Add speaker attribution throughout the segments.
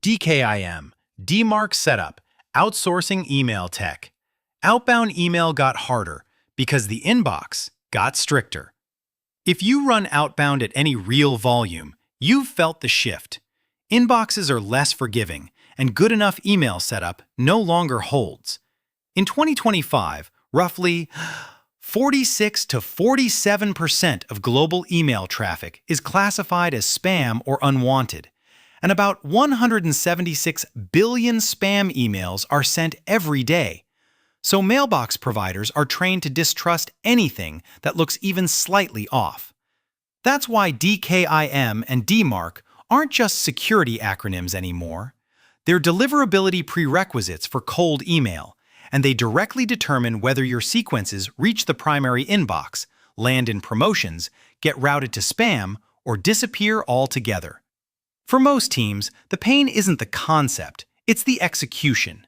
Speaker 1: DKIM, DMARC setup, outsourcing email tech. Outbound email got harder because the inbox got stricter. If you run outbound at any real volume, you've felt the shift. Inboxes are less forgiving, and good enough email setup no longer holds. In 2025, roughly 46 to 47% of global email traffic is classified as spam or unwanted, and about 176 billion spam emails are sent every day. So mailbox providers are trained to distrust anything that looks even slightly off. That's why DKIM and DMARC aren't just security acronyms anymore. They're deliverability prerequisites for cold email, and they directly determine whether your sequences reach the primary inbox, land in promotions, get routed to spam, or disappear altogether. For most teams, the pain isn't the concept, it's the execution.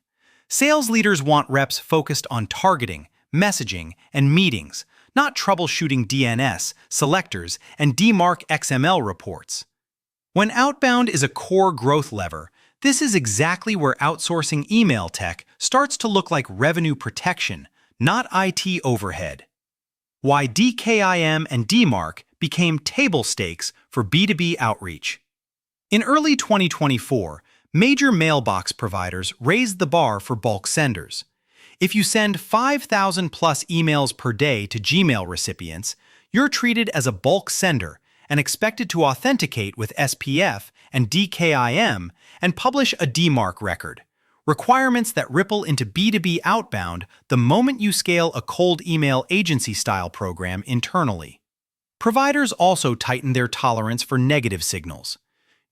Speaker 1: Sales leaders want reps focused on targeting, messaging, and meetings, not troubleshooting DNS, selectors, and DMARC XML reports. When outbound is a core growth lever, this is exactly where outsourcing email tech starts to look like revenue protection, not IT overhead. Why DKIM and DMARC became table stakes for B2B outreach. In early 2024, major mailbox providers raised the bar for bulk senders. If you send 5,000 plus emails per day to Gmail recipients, you're treated as a bulk sender and expected to authenticate with SPF and DKIM and publish a DMARC record, requirements that ripple into B2B outbound the moment you scale a cold email agency-style program internally. Providers also tighten their tolerance for negative signals.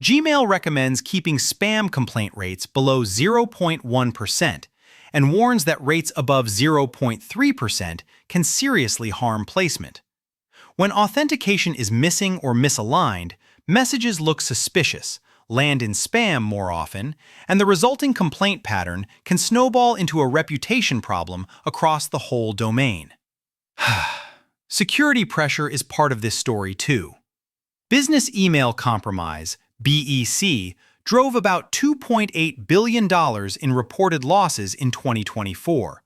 Speaker 1: Gmail recommends keeping spam complaint rates below 0.1% and warns that rates above 0.3% can seriously harm placement. When authentication is missing or misaligned, messages look suspicious, land in spam more often, and the resulting complaint pattern can snowball into a reputation problem across the whole domain. Security pressure is part of this story too. Business email compromise, BEC, drove about $2.8 billion in reported losses in 2024,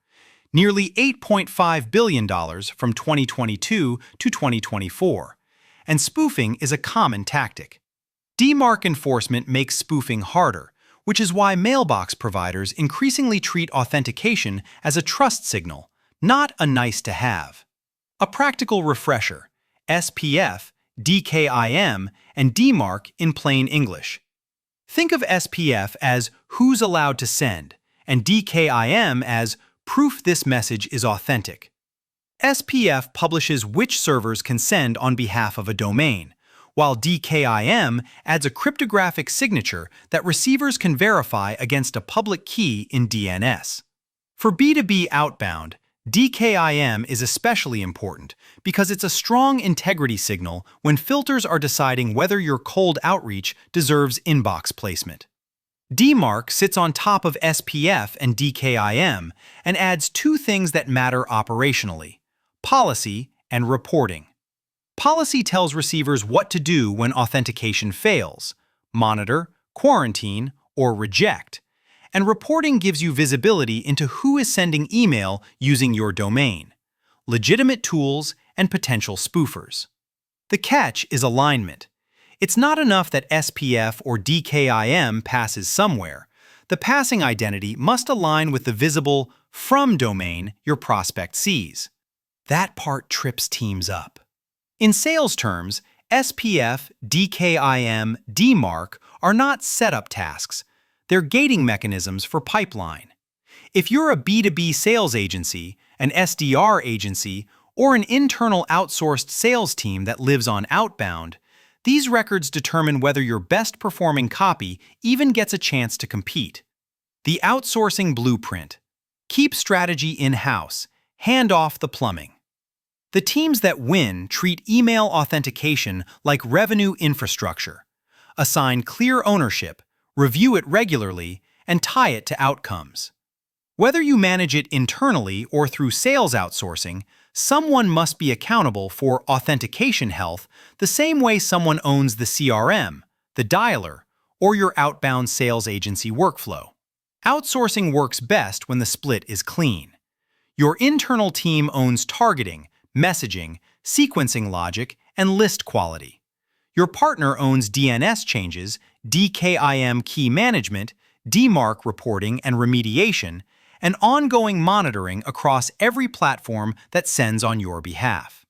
Speaker 1: nearly $8.5 billion from 2022 to 2024, and spoofing is a common tactic. DMARC enforcement makes spoofing harder, which is why mailbox providers increasingly treat authentication as a trust signal, not a nice-to-have. A practical refresher: SPF, DKIM, and DMARC in plain English. Think of SPF as who's allowed to send, and DKIM as proof this message is authentic. SPF publishes which servers can send on behalf of a domain, while DKIM adds a cryptographic signature that receivers can verify against a public key in DNS. For B2B outbound, DKIM is especially important because it's a strong integrity signal when filters are deciding whether your cold outreach deserves inbox placement. DMARC sits on top of SPF and DKIM and adds two things that matter operationally: policy and reporting. Policy tells receivers what to do when authentication fails: monitor, quarantine, or reject. And reporting gives you visibility into who is sending email using your domain, legitimate tools, and potential spoofers. The catch is alignment. It's not enough that SPF or DKIM passes somewhere. The passing identity must align with the visible from domain your prospect sees. That part trips teams up. In sales terms, SPF, DKIM, DMARC are not setup tasks. They're gating mechanisms for pipeline. If you're a B2B sales agency, an SDR agency, or an internal outsourced sales team that lives on outbound, these records determine whether your best performing copy even gets a chance to compete. The outsourcing blueprint: keep strategy in-house, hand off the plumbing. The teams that win treat email authentication like revenue infrastructure. Assign clear ownership, review it regularly, and tie it to outcomes. Whether you manage it internally or through sales outsourcing, someone must be accountable for authentication health the same way someone owns the CRM, the dialer, or your outbound sales agency workflow. Outsourcing works best when the split is clean. Your internal team owns targeting, messaging, sequencing logic, and list quality. Your partner owns DNS changes, DKIM key management, DMARC reporting and remediation, and ongoing monitoring across every platform that sends on your behalf.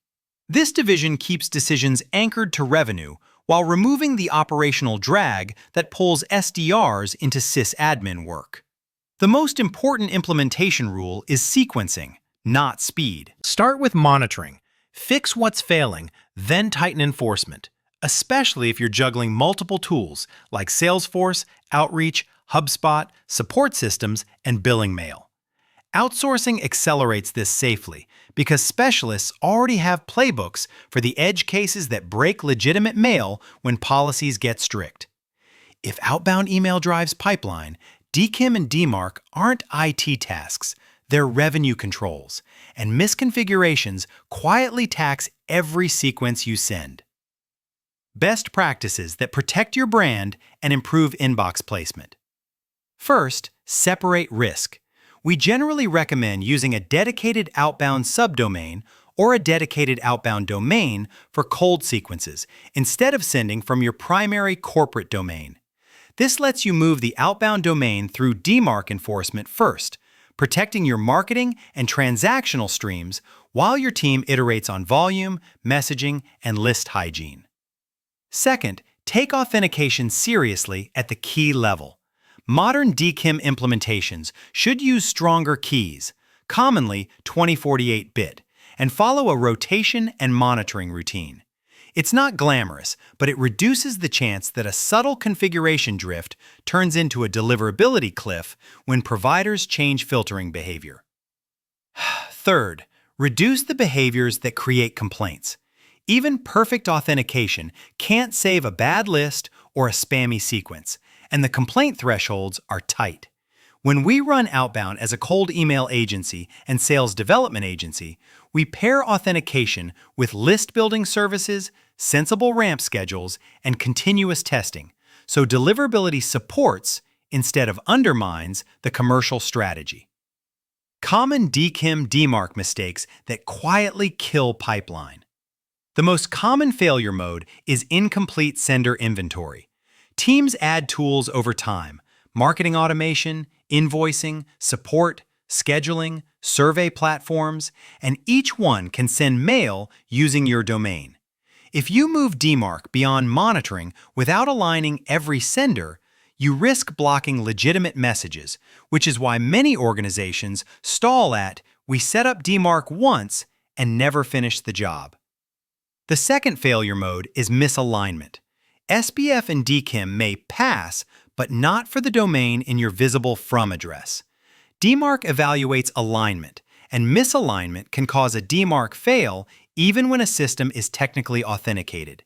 Speaker 1: This division keeps decisions anchored to revenue while removing the operational drag that pulls SDRs into sysadmin work. The most important implementation rule is sequencing, not speed. Start with monitoring. Fix what's failing, then tighten enforcement, especially if you're juggling multiple tools like Salesforce, Outreach, HubSpot, support systems, and billing mail. Outsourcing accelerates this safely because specialists already have playbooks for the edge cases that break legitimate mail when policies get strict. If outbound email drives pipeline, DKIM and DMARC aren't IT tasks, they're revenue controls, and misconfigurations quietly tax every sequence you send. Best practices that protect your brand and improve inbox placement. First, separate risk. We generally recommend using a dedicated outbound subdomain or a dedicated outbound domain for cold sequences instead of sending from your primary corporate domain. This lets you move the outbound domain through DMARC enforcement first, protecting your marketing and transactional streams while your team iterates on volume, messaging, and list hygiene. Second, take authentication seriously at the key level. Modern DKIM implementations should use stronger keys, commonly 2048-bit, and follow a rotation and monitoring routine. It's not glamorous, but it reduces the chance that a subtle configuration drift turns into a deliverability cliff when providers change filtering behavior. Third, reduce the behaviors that create complaints. Even perfect authentication can't save a bad list or a spammy sequence, and the complaint thresholds are tight. When we run outbound as a cold email agency and sales development agency, we pair authentication with list building services, sensible ramp schedules, and continuous testing, so deliverability supports instead of undermines the commercial strategy. Common DKIM DMARC mistakes that quietly kill pipeline. The most common failure mode is incomplete sender inventory. Teams add tools over time: marketing automation, invoicing, support, scheduling, survey platforms, and each one can send mail using your domain. If you move DMARC beyond monitoring without aligning every sender, you risk blocking legitimate messages, which is why many organizations stall at "we set up DMARC once" and never finish the job. The second failure mode is misalignment. SPF and DKIM may pass, but not for the domain in your visible from address. DMARC evaluates alignment, and misalignment can cause a DMARC fail even when a system is technically authenticated.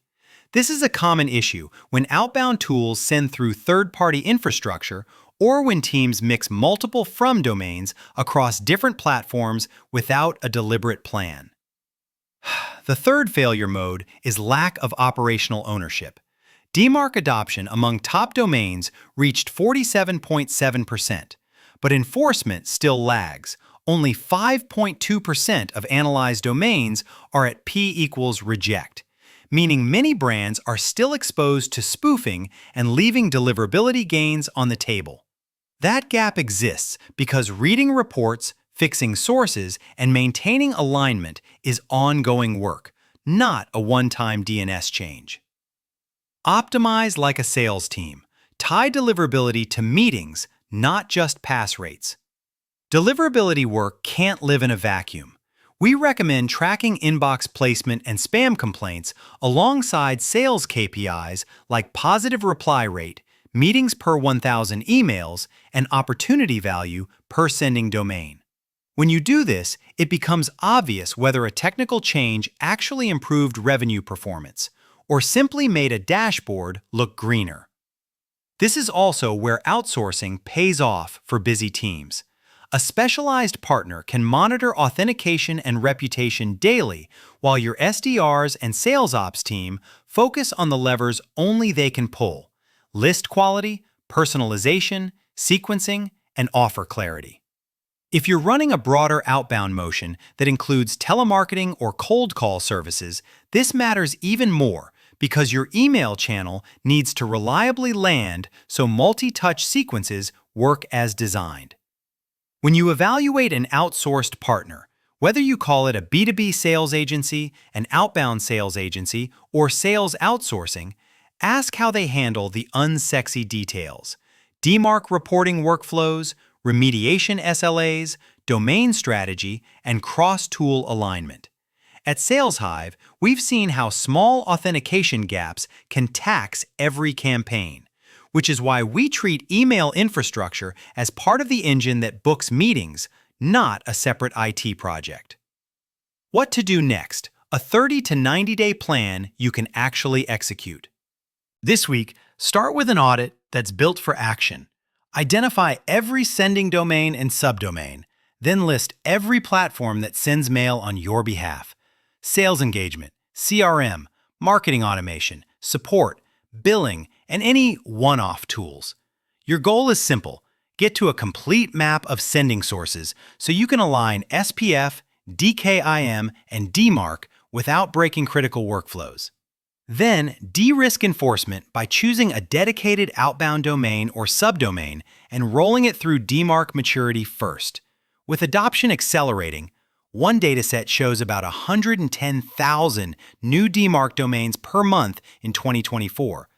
Speaker 1: This is a common issue when outbound tools send through third-party infrastructure or when teams mix multiple from domains across different platforms without a deliberate plan. The third failure mode is lack of operational ownership. DMARC adoption among top domains reached 47.7%, but enforcement still lags. Only 5.2% of analyzed domains are at P=reject, meaning many brands are still exposed to spoofing and leaving deliverability gains on the table. That gap exists because reading reports, fixing sources, and maintaining alignment is ongoing work, not a one-time DNS change. Optimize like a sales team. Tie deliverability to meetings, not just pass rates. Deliverability work can't live in a vacuum. We recommend tracking inbox placement and spam complaints alongside sales KPIs like positive reply rate, meetings per 1,000 emails, and opportunity value per sending domain. When you do this, it becomes obvious whether a technical change actually improved revenue performance or simply made a dashboard look greener. This is also where outsourcing pays off for busy teams. A specialized partner can monitor authentication and reputation daily while your SDRs and sales ops team focus on the levers only they can pull: list quality, personalization, sequencing, and offer clarity. If you're running a broader outbound motion that includes telemarketing or cold call services, this matters even more because your email channel needs to reliably land so multi-touch sequences work as designed. When you evaluate an outsourced partner, whether you call it a B2B sales agency, an outbound sales agency, or sales outsourcing, ask how they handle the unsexy details: DMARC reporting workflows, remediation SLAs, domain strategy, and cross-tool alignment. At SalesHive, we've seen how small authentication gaps can tax every campaign, which is why we treat email infrastructure as part of the engine that books meetings, not a separate IT project. What to do next? A 30 to 90-day plan you can actually execute. This week, start with an audit that's built for action. Identify every sending domain and subdomain, then list every platform that sends mail on your behalf: sales engagement, CRM, marketing automation, support, billing, and any one-off tools. Your goal is simple: get to a complete map of sending sources so you can align SPF, DKIM, and DMARC without breaking critical workflows. Then, de-risk enforcement by choosing a dedicated outbound domain or subdomain and rolling it through DMARC maturity first. With adoption accelerating, one dataset shows about 110,000 new DMARC domains per month in 2024,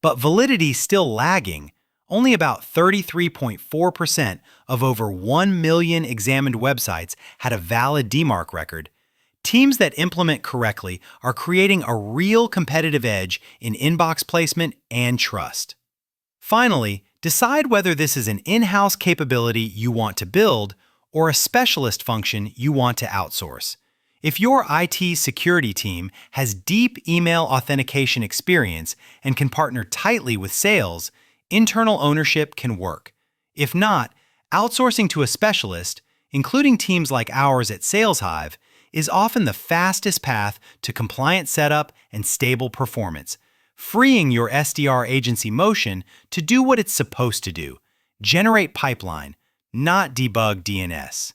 Speaker 1: but validity still lagging. Only about 33.4% of over 1 million examined websites had a valid DMARC record. Teams that implement correctly are creating a real competitive edge in inbox placement and trust. Finally, decide whether this is an in-house capability you want to build or a specialist function you want to outsource. If your IT security team has deep email authentication experience and can partner tightly with sales, internal ownership can work. If not, outsourcing to a specialist, including teams like ours at SalesHive, is often the fastest path to compliant setup and stable performance, freeing your SDR agency motion to do what it's supposed to do: generate pipeline, not debug DNS.